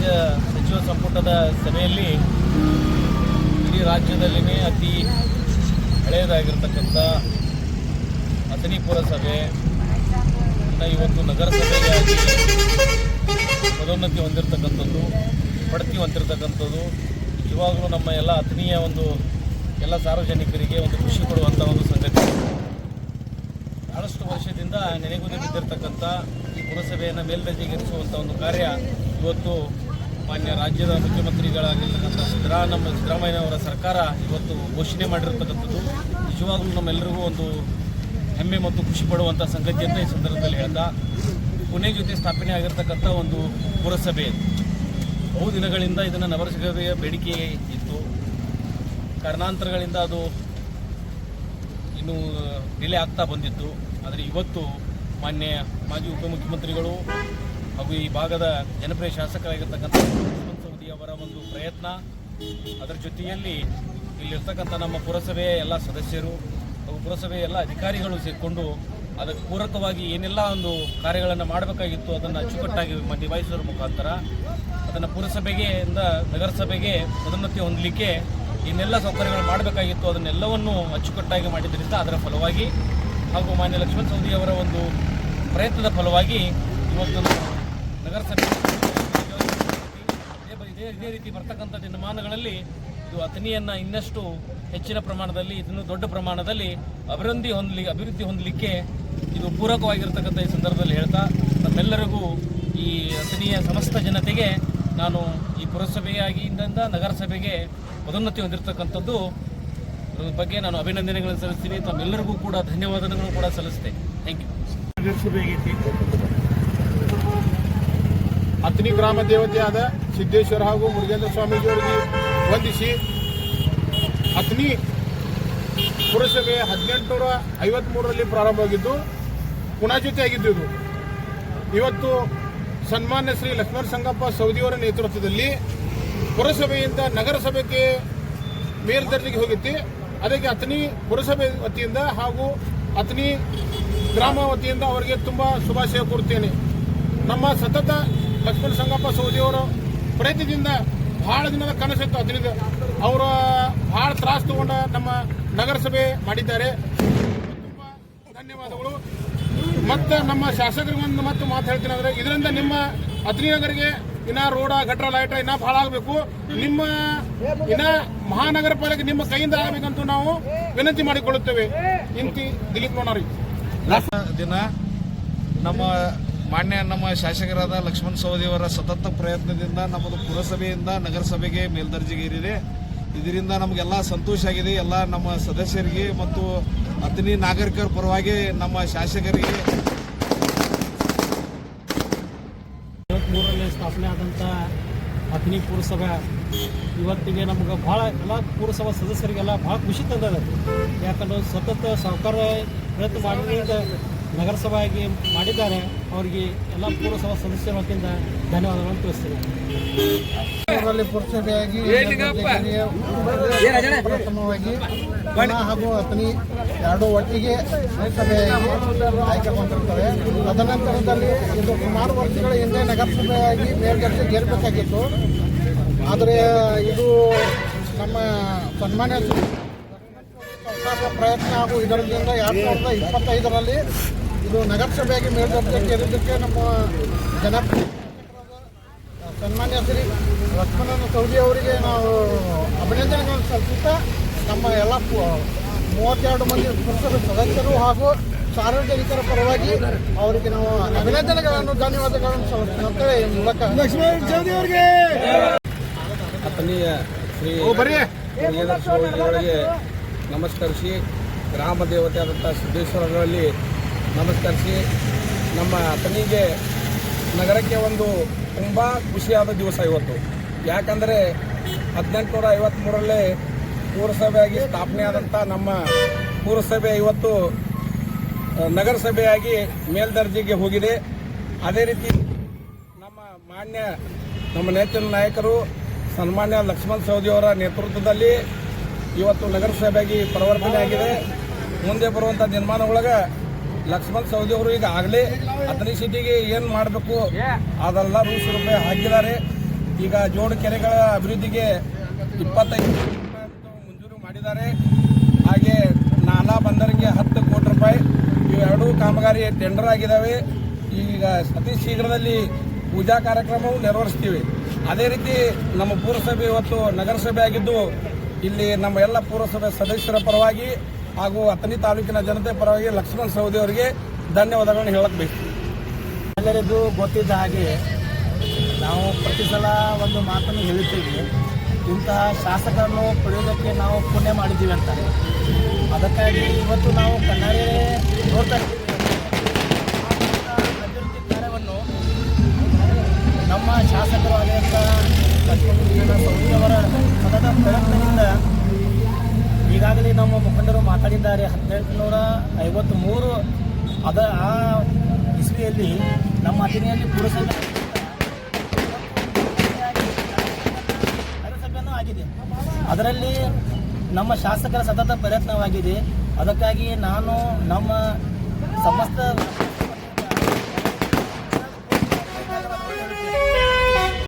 ರಾಜ್ಯ ಸಚಿವ ಸಂಪುಟದ ಸಭೆಯಲ್ಲಿ ಇಡೀ ರಾಜ್ಯದಲ್ಲಿನೇ ಅತಿ ಹಳೆಯದಾಗಿರ್ತಕ್ಕಂಥ ಅಥಣಿ ಪುರಸಭೆ ಇವತ್ತು ನಗರಸಭೆಯಾಗಿ ಪದೋನ್ನತಿ ಹೊಂದಿರತಕ್ಕಂಥದ್ದು, ಬಡ್ತಿ ಹೊಂದಿರತಕ್ಕಂಥದ್ದು ನಿಜವಾಗಲೂ ನಮ್ಮ ಎಲ್ಲ ಅಥಣಿಯ ಎಲ್ಲ ಸಾರ್ವಜನಿಕರಿಗೆ ಖುಷಿ ಕೊಡುವಂಥ ಸಂಗತಿ. ಬಹಳಷ್ಟು ವರ್ಷದಿಂದ ನೆನೆಗುದಿ ಬಿದ್ದಿರತಕ್ಕಂಥ ಈ ಪುರಸಭೆಯನ್ನು ಮೇಲ್ದರ್ಜೆಗೇರಿಸುವಂಥ ಕಾರ್ಯ ಇವತ್ತು ಮಾನ್ಯ ರಾಜ್ಯದ ಮುಖ್ಯಮಂತ್ರಿಗಳಾಗಿರ್ತಕ್ಕಂಥ ಸಿದ್ದರಾಮಯ್ಯನವರ ಸರ್ಕಾರ ಇವತ್ತು ಘೋಷಣೆ ಮಾಡಿರತಕ್ಕಂಥದ್ದು ನಿಜವಾಗಲೂ ನಮ್ಮೆಲ್ಲರಿಗೂ ಹೆಮ್ಮೆ ಮತ್ತು ಖುಷಿ ಪಡುವಂಥ ಸಂಗತಿಯನ್ನು ಈ ಸಂದರ್ಭದಲ್ಲಿ ಹೇಳ್ತಾ, ಪುಣೆ ಜೊತೆ ಸ್ಥಾಪನೆ ಆಗಿರ್ತಕ್ಕಂಥ ಪುರಸಭೆ ಬಹು ದಿನಗಳಿಂದ ಇದನ್ನು ನಗರಸಭೆಯ ಬೇಡಿಕೆ ಇತ್ತು. ಕಾರಣಾಂತರಗಳಿಂದ ಅದು ಇನ್ನೂ ಡಿಲೇ ಆಗ್ತಾ ಬಂದಿತ್ತು. ಆದರೆ ಇವತ್ತು ಮಾನ್ಯ ಮಾಜಿ ಉಪಮುಖ್ಯಮಂತ್ರಿಗಳು ಹಾಗೂ ಈ ಭಾಗದ ಜನಪ್ರಿಯ ಶಾಸಕರಾಗಿರ್ತಕ್ಕಂಥ ಲಕ್ಷ್ಮಣ ಸವದಿ ಅವರ ಪ್ರಯತ್ನ, ಅದರ ಜೊತೆಯಲ್ಲಿ ಇಲ್ಲಿರ್ತಕ್ಕಂಥ ನಮ್ಮ ಪುರಸಭೆಯ ಎಲ್ಲ ಸದಸ್ಯರು ಹಾಗೂ ಪುರಸಭೆಯ ಎಲ್ಲ ಅಧಿಕಾರಿಗಳು ಸೇರಿಕೊಂಡು ಅದಕ್ಕೆ ಪೂರಕವಾಗಿ ಏನೆಲ್ಲ ಕಾರ್ಯಗಳನ್ನು ಮಾಡಬೇಕಾಗಿತ್ತು ಅದನ್ನು ಅಚ್ಚುಕಟ್ಟಾಗಿ ನಿಭಾಯಿಸುವ ಮುಖಾಂತರ ಅದನ್ನು ಪುರಸಭೆಗೆ ನಗರಸಭೆಗೆ ಪದೋನ್ನತಿ ಹೊಂದಲಿಕ್ಕೆ ಏನೆಲ್ಲ ಸೌಕರ್ಯಗಳು ಮಾಡಬೇಕಾಗಿತ್ತು ಅದನ್ನೆಲ್ಲವನ್ನು ಅಚ್ಚುಕಟ್ಟಾಗಿ ಮಾಡಿದ್ದರಿಂದ ಅದರ ಫಲವಾಗಿ ಹಾಗೂ ಮಾನ್ಯ ಲಕ್ಷ್ಮಣ ಸವದಿ ಅವರ ಪ್ರಯತ್ನದ ಫಲವಾಗಿ ಇವತ್ತು ನಗರಸಭೆ ಇದೇ ರೀತಿ ಬರ್ತಕ್ಕಂಥ ದಿನಮಾನಗಳಲ್ಲಿ ಇದು ಅಥಣಿಯನ್ನು ಇನ್ನಷ್ಟು ಹೆಚ್ಚಿನ ಪ್ರಮಾಣದಲ್ಲಿ ಇದನ್ನು ದೊಡ್ಡ ಪ್ರಮಾಣದಲ್ಲಿ ಅಭಿವೃದ್ಧಿ ಹೊಂದಲಿಕ್ಕೆ ಇದು ಪೂರಕವಾಗಿರ್ತಕ್ಕಂಥ ಈ ಸಂದರ್ಭದಲ್ಲಿ ಹೇಳ್ತಾ, ನಮ್ಮೆಲ್ಲರಿಗೂ ಈ ಅಥಣಿಯ ಸಮಸ್ತ ಜನತೆಗೆ ನಾನು ಈ ಪುರಸಭೆಯಾಗಿಯಿಂದ ನಗರಸಭೆಗೆ ಪದೋನ್ನತಿ ಹೊಂದಿರತಕ್ಕಂಥದ್ದು ಬಗ್ಗೆ ನಾನು ಅಭಿನಂದನೆಗಳನ್ನು ಸಲ್ಲಿಸ್ತೀನಿ. ತಮ್ಮೆಲ್ಲರಿಗೂ ಕೂಡ ಧನ್ಯವಾದಗಳನ್ನು ಕೂಡ ಸಲ್ಲಿಸ್ತೇನೆ. Thank you. ಅಥಣಿ ಗ್ರಾಮ ದೇವತೆಯಾದ ಸಿದ್ದೇಶ್ವರ ಹಾಗೂ ಮುರುಗೇಂದ್ರ ಸ್ವಾಮೀಜಿಯವರಿಗೆ ವಂದಿಸಿ ಅಥಣಿ ಪುರಸಭೆ 1853ರಲ್ಲಿ ಪ್ರಾರಂಭವಾಗಿದ್ದು ಪುಣೆ ಜೊತೆ ಆಗಿದ್ದು ಇದು. ಇವತ್ತು ಸನ್ಮಾನ್ಯ ಶ್ರೀ ಲಕ್ಷ್ಮಣ ಸಂಗಪ್ಪ ಸವದಿಯವರ ನೇತೃತ್ವದಲ್ಲಿ ಪುರಸಭೆಯಿಂದ ನಗರಸಭೆಗೆ ಮೇಲ್ದರ್ಜೆಗೆ ಹೋಗಿತ್ತು. ಅದಕ್ಕೆ ಅಥಣಿ ಪುರಸಭೆ ವತಿಯಿಂದ ಹಾಗೂ ಅಥಣಿ ಗ್ರಾಮ ವತಿಯಿಂದ ಅವರಿಗೆ ತುಂಬ ಶುಭಾಶಯ ಕೋರುತ್ತೇನೆ. ನಮ್ಮ ಸತತ ಲಕ್ಷ್ಮಣ ಸಂಗಪ್ಪ ಸವದಿಯವರ ಪ್ರಯತ್ನದಿಂದ ಬಹಳ ದಿನದ ಕನಸಿತ್ತು ಅಥಣಿದ. ಅವರ ಬಹಳ ತ್ರಾಸು ತಗೊಂಡ ನಮ್ಮ ನಗರಸಭೆ ಮಾಡಿದ್ದಾರೆ. ತುಂಬ ಧನ್ಯವಾದಗಳು. ಮತ್ತು ನಮ್ಮ ಶಾಸಕರಿಗೆ ಮತ್ತೆ ಮಾತು ಹೇಳ್ತೀನಿ ಅಂದರೆ, ಇದರಿಂದ ನಿಮ್ಮ ಅಥಣಿ ನಗರಿಗೆ ಇನ್ನ ರೋಡ ಗಟ್ರ ಲೈಟ ಇನ್ನ ಭಾಳ ಆಗಬೇಕು. ನಿಮ್ಮ ಇನ್ನ ಮಹಾನಗರ ಪಾಲಿಕೆ ನಿಮ್ಮ ಕೈಯಿಂದ ಆಗಬೇಕಂತೂ ನಾವು ವಿನಂತಿ ಮಾಡಿಕೊಳ್ಳುತ್ತೇವೆ. ಇಂತಿ ದಿಲೀಪ್ ನೋಣಾರಿ ದಿನ ನಮ್ಮ ಶಾಸಕರಾದ ಲಕ್ಷ್ಮಣ ಸವದಿಯವರ ಸತತ ಪ್ರಯತ್ನದಿಂದ ನಮ್ಮದು ಪುರಸಭೆಯಿಂದ ನಗರಸಭೆಗೆ ಮೇಲ್ದರ್ಜೆಗೇರಿದೆ. ಇದರಿಂದ ನಮಗೆಲ್ಲ ಸಂತೋಷ ಆಗಿದೆ. ಎಲ್ಲ ನಮ್ಮ ಸದಸ್ಯರಿಗೆ ಮತ್ತು ಅಥಣಿ ನಾಗರಿಕರ ಪರವಾಗಿ ನಮ್ಮ ಶಾಸಕರಿಗೆ 53ರಲ್ಲಿ ಸ್ಥಾಪನೆ ಆದಂಥ ಅಥಣಿ ಪುರಸಭೆ ಇವತ್ತಿಗೆ ನಮ್ಗೆ ಭಾಳ ಎಲ್ಲ ಪುರಸಭಾ ಸದಸ್ಯರಿಗೆಲ್ಲ ಭಾಳ ಖುಷಿ ತಂದದ. ಯಾಕಂದ್ರೆ ಸತತ ಸರ್ಕಾರ ಪ್ರಯತ್ನ ಮಾಡಿದ್ರಿಂದ ನಗರಸಭೆಯಾಗಿ ಮಾಡಿದ್ದಾರೆ. ಅವರಿಗೆ ಎಲ್ಲ ಪುರಸಭಾ ಸದಸ್ಯರ ವತಿಯಿಂದ ಧನ್ಯವಾದಗಳನ್ನು ತಿಳಿಸ್ತೀನಿ. ಪುರಸಭೆಯಾಗಿ ಪ್ರಥಮವಾಗಿ ಹಾಗೂ ಅಥಣಿ ಎರಡು ಒಟ್ಟಿಗೆ ಸಭೆಯಾಗಿ ಆಯ್ಕೆಗೊಂಡಿರ್ತವೆ. ತದನಂತರದಲ್ಲಿ ಇದು ಸುಮಾರು ವರ್ಷಗಳ ಹಿಂದೆ ನಗರಸಭೆಯಾಗಿ ಮೇಲ್ದರ್ಜೆಗೇರಬೇಕಾಗಿತ್ತು. ಆದರೆ ಇದು ನಮ್ಮ ಸನ್ಮಾನ್ಯ ಸರ್ಕಾರದ ಪ್ರಯತ್ನ ಹಾಗೂ ಇದರಿಂದ 2025ರಲ್ಲಿ ಇದು ನಗರಸಭೆಯಾಗಿ ಮೇಲ್ದರ್ಜೆಗೇರಿದ್ದಕ್ಕೆ ನಮ್ಮ ಸನ್ಮಾನ್ಯ ಶ್ರೀ ಲಕ್ಷ್ಮಣ ಸವದಿ ಅವರಿಗೆ ನಾವು ಅಭಿನಂದನೆಗಳನ್ನು ಸಲ್ಲಿಸುತ್ತಾ ನಮ್ಮ ಎಲ್ಲ 32 ಮಂದಿ ಪುರಸಭೆ ಸದಸ್ಯರು ಹಾಗೂ ಸಾರ್ವಜನಿಕರ ಪರವಾಗಿ ಅವರಿಗೆ ನಾವು ಅಭಿನಂದನೆಗಳನ್ನು ಧನ್ಯವಾದಗಳನ್ನು ಸಲ್ಲಿಸ್ತೀವಿ ಅಂತೇಳಿ ಈ ಮೂಲಕ ಲಕ್ಷ್ಮಣ ಸವದಿ ಅವರಿಗೆ ಅಥಣಿಯ ಶ್ರೀ ಮುರುಗೇಂದ್ರ ಸ್ವಾಮೀಜಿಯವರಿಗೆ ನಮಸ್ಕರಿಸಿ, ಗ್ರಾಮ ದೇವತೆ ಆದಂಥ ಸಿದ್ದೇಶ್ವರರಲ್ಲಿ ನಮಸ್ಕರಿಸಿ, ನಮ್ಮ ಅಥಣಿಗೆ ನಗರಕ್ಕೆ ತುಂಬ ಖುಷಿಯಾದ ದಿವಸ ಇವತ್ತು. ಯಾಕಂದರೆ 1853ರಲ್ಲೇ ಪುರಸಭೆಯಾಗಿ ಸ್ಥಾಪನೆ ಆದಂಥ ನಮ್ಮ ಪುರಸಭೆ ಇವತ್ತು ನಗರಸಭೆಯಾಗಿ ಮೇಲ್ದರ್ಜೆಗೆ ಹೋಗಿದೆ. ಅದೇ ರೀತಿ ನಮ್ಮ ನೆಚ್ಚಿನ ನಾಯಕರು ಸನ್ಮಾನ್ಯ ಲಕ್ಷ್ಮಣ ಸವದಿಯವರ ನೇತೃತ್ವದಲ್ಲಿ ಇವತ್ತು ನಗರಸಭೆಯಾಗಿ ಪರಿವರ್ತನೆ ಆಗಿದೆ. ಮುಂದೆ ಬರುವಂಥ ದಿನಮಾನಗಳೊಳಗೆ ಲಕ್ಷ್ಮಣ ಸವದಿಯವರು ಈಗ ಆಗಲೇ ಅಥಣಿ ಸಿಟಿಗೆ ಏನು ಮಾಡಬೇಕು ಅದೆಲ್ಲ ರೂಲ್ಸ್ ರೂಪಾಯಿ ಹಾಕಿದ್ದಾರೆ. ಈಗ ಜೋಡು ಕೆರೆಗಳ ಅಭಿವೃದ್ಧಿಗೆ 25 ಕೋಟಿ ರೂಪಾಯಿ ಮಂಜೂರು ಮಾಡಿದ್ದಾರೆ. ಹಾಗೆ ನಾಲಾ ಬಂದರಿಗೆ 10 ಕೋಟಿ ರೂಪಾಯಿ, ಇವೆರಡೂ ಕಾಮಗಾರಿ ಟೆಂಡರ್ ಆಗಿದ್ದಾವೆ. ಈಗ ಅತಿ ಶೀಘ್ರದಲ್ಲಿ ಪೂಜಾ ಕಾರ್ಯಕ್ರಮವು ನೆರವೇರಿಸ್ತೀವಿ. ಅದೇ ರೀತಿ ನಮ್ಮ ಪುರಸಭೆ ಇವತ್ತು ನಗರಸಭೆ ಆಗಿದ್ದು, ಇಲ್ಲಿ ನಮ್ಮ ಎಲ್ಲ ಪುರಸಭೆ ಸದಸ್ಯರ ಪರವಾಗಿ ಹಾಗೂ ಅಥಣಿ ತಾಲೂಕಿನ ಜನತೆ ಪರವಾಗಿ ಲಕ್ಷ್ಮಣ ಸವದಿ ಅವರಿಗೆ ಧನ್ಯವಾದಗಳನ್ನು ಹೇಳಕ್ ಬೇಕು. ಎಲ್ಲರಿಗೂ ಗೊತ್ತಿದ್ದ ಹಾಗೆ ನಾವು ಪ್ರತಿ ಸಲ ಒಂದು ಮಾತನ್ನು ಹೇಳುತ್ತೇವೆ, ಇಂತಹ ಶಾಸಕರನ್ನು ಪಡೆಯೋದಕ್ಕೆ ನಾವು ಪುಣ್ಯ ಮಾಡಿದ್ದೀವಿ ಅಂತ. ಅದಕ್ಕಾಗಿ ಇವತ್ತು ನಾವು ಕಣ್ಣಾರೆ ನೋಡ್ತಾ ಇದ್ದೀವಿ. ಅಭಿವೃದ್ಧಿ ಕಾರ್ಯವನ್ನು ನಮ್ಮ ಶಾಸಕರು ಆಗಿರುವಂಥ ಲಕ್ಷ್ಮಣ ಸವದಿಯವರ ಸತತ ಪ್ರಯತ್ನದಿಂದ ಈಗಾಗಲೇ ನಮ್ಮ ಮುಖಂಡರು ಮಾತಾಡಿದ್ದಾರೆ. 1853 ಆ ಇಸ್ವಿಯಲ್ಲಿ ನಮ್ಮ ಅಥಣಿಯಲ್ಲಿ ಪುರಸಭೆ ನಗರಸಭೆಯೂ ಆಗಿದೆ. ಅದರಲ್ಲಿ ನಮ್ಮ ಶಾಸಕರ ಸತತ ಪ್ರಯತ್ನವಾಗಿದೆ. ಅದಕ್ಕಾಗಿ ನಾನು ನಮ್ಮ ಸಮಸ್ತ